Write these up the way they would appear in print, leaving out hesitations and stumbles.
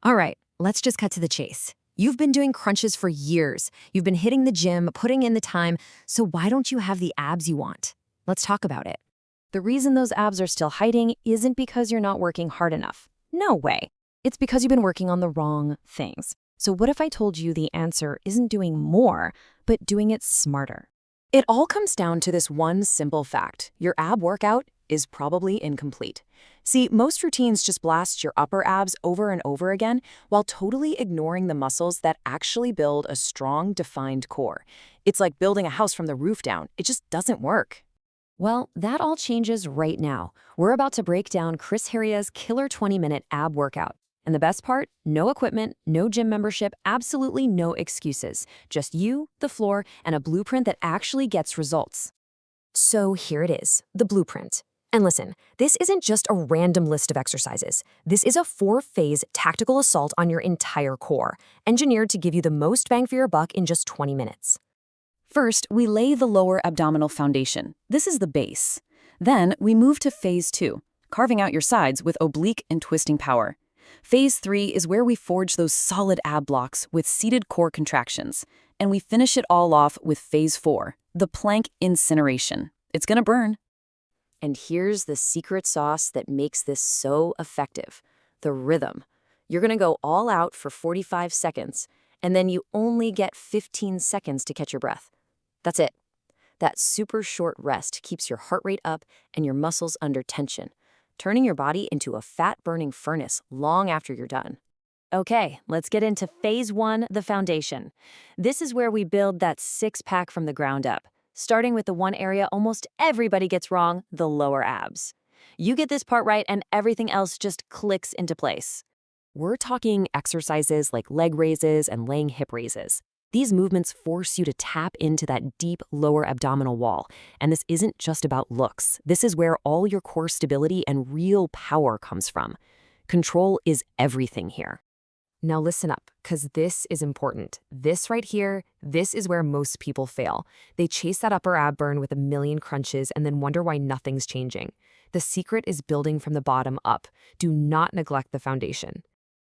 All right, let's just cut to the chase. You've been doing crunches for years. You've been hitting the gym, putting in the time, so why don't you have the abs you want? Let's talk about it. The reason those abs are still hiding isn't because you're not working hard enough. No way. It's because you've been working on the wrong things. So what if I told you the answer isn't doing more, but doing it smarter? It all comes down to this one simple fact. Your ab workout is probably incomplete. See, most routines just blast your upper abs over and over again while totally ignoring the muscles that actually build a strong, defined core. It's like building a house from the roof down. It just doesn't work. Well, that all changes right now. We're about to break down Chris Heria's killer 20-minute ab workout. And the best part, no equipment, no gym membership, absolutely no excuses. Just you, the floor, and a blueprint that actually gets results. So here it is, the blueprint. And listen, this isn't just a random list of exercises. This is a 4-phase tactical assault on your entire core, engineered to give you the most bang for your buck in just 20 minutes. First, we lay the lower abdominal foundation. This is the base. Then, we move to phase 2, carving out your sides with oblique and twisting power. Phase 3 is where we forge those solid ab blocks with seated core contractions. And we finish it all off with phase 4, the plank incineration. It's gonna burn. And here's the secret sauce that makes this so effective, the rhythm. You're gonna go all out for 45 seconds, and then you only get 15 seconds to catch your breath. That's it. That super short rest keeps your heart rate up and your muscles under tension, turning your body into a fat-burning furnace long after you're done. Okay, let's get into phase 1, the foundation. This is where we build that six-pack from the ground up, starting with the one area almost everybody gets wrong, the lower abs. You get this part right and everything else just clicks into place. We're talking exercises like leg raises and laying hip raises. These movements force you to tap into that deep lower abdominal wall. And this isn't just about looks. This is where all your core stability and real power comes from. Control is everything here. Now listen up, because this is important. This right here, this is where most people fail. They chase that upper ab burn with a million crunches and then wonder why nothing's changing. The secret is building from the bottom up. Do not neglect the foundation.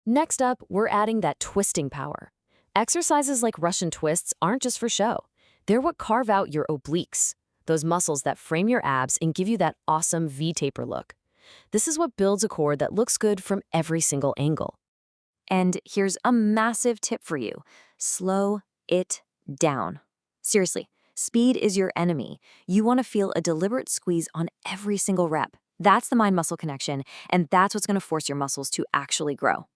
Next up, we're adding that twisting power. Exercises like Russian twists aren't just for show. They're what carve out your obliques, those muscles that frame your abs and give you that awesome V-taper look. This is what builds a core that looks good from every single angle. And here's a massive tip for you. Slow it down. Seriously, speed is your enemy. You want to feel a deliberate squeeze on every single rep. That's the mind-muscle connection, and that's what's going to force your muscles to actually grow.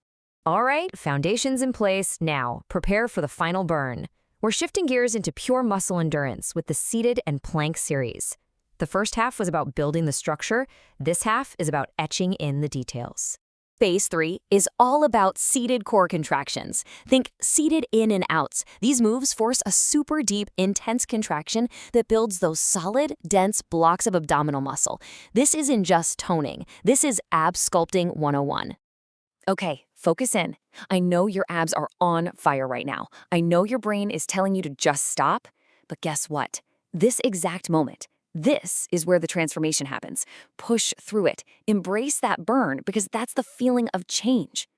All right, foundation's in place. Now, prepare for the final burn. We're shifting gears into pure muscle endurance with the seated and plank series. The first half was about building the structure. This half is about etching in the details. Phase 3 is all about seated core contractions. Think seated in and outs. These moves force a super deep, intense contraction that builds those solid, dense blocks of abdominal muscle. This isn't just toning. This is ab sculpting 101. Okay, focus in. I know your abs are on fire right now. I know your brain is telling you to just stop, but guess what? This exact moment, this is where the transformation happens. Push through it. Embrace that burn because that's the feeling of change.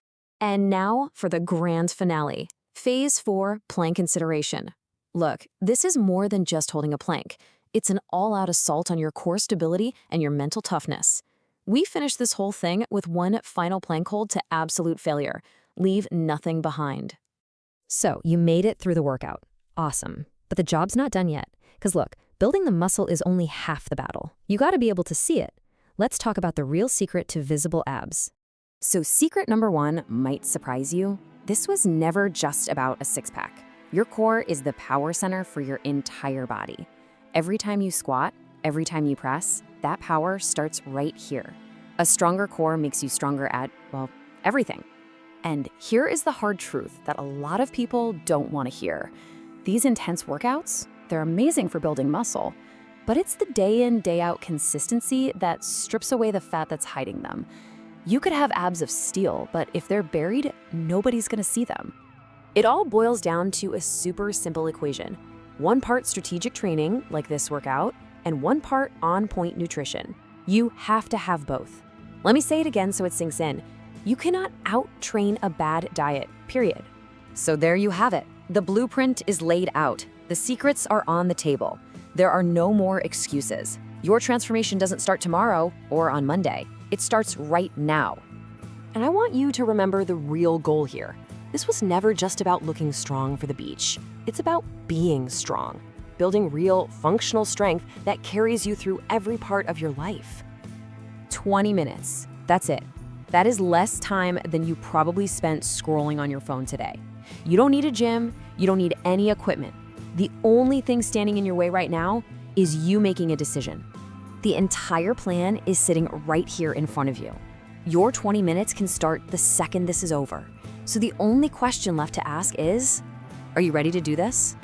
And now for the grand finale. Phase 4, plank consideration. Look, this is more than just holding a plank. It's an all-out assault on your core stability and your mental toughness. We finish this whole thing with one final plank hold to absolute failure. Leave nothing behind. So, you made it through the workout. Awesome. But the job's not done yet. Because look, building the muscle is only half the battle. You gotta be able to see it. Let's talk about the real secret to visible abs. So secret number 1 might surprise you. This was never just about a six-pack. Your core is the power center for your entire body. Every time you squat, every time you press, that power starts right here. A stronger core makes you stronger at, well, everything. And here is the hard truth that a lot of people don't want to hear. These intense workouts, they're amazing for building muscle, but it's the day in, day out consistency that strips away the fat that's hiding them. You could have abs of steel, but if they're buried, nobody's gonna see them. It all boils down to a super simple equation. 1 part strategic training, like this workout, and 1 part on-point nutrition. You have to have both. Let me say it again so it sinks in. You cannot out-train a bad diet, period. So there you have it. The blueprint is laid out. The secrets are on the table. There are no more excuses. Your transformation doesn't start tomorrow or on Monday. It starts right now. And I want you to remember the real goal here. This was never just about looking strong for the beach. It's about being strong, building real, functional strength that carries you through every part of your life. 20 minutes. That's it. That is less time than you probably spent scrolling on your phone today. You don't need a gym. You don't need any equipment. The only thing standing in your way right now is you making a decision. The entire plan is sitting right here in front of you. Your 20 minutes can start the second this is over. So the only question left to ask is, are you ready to do this?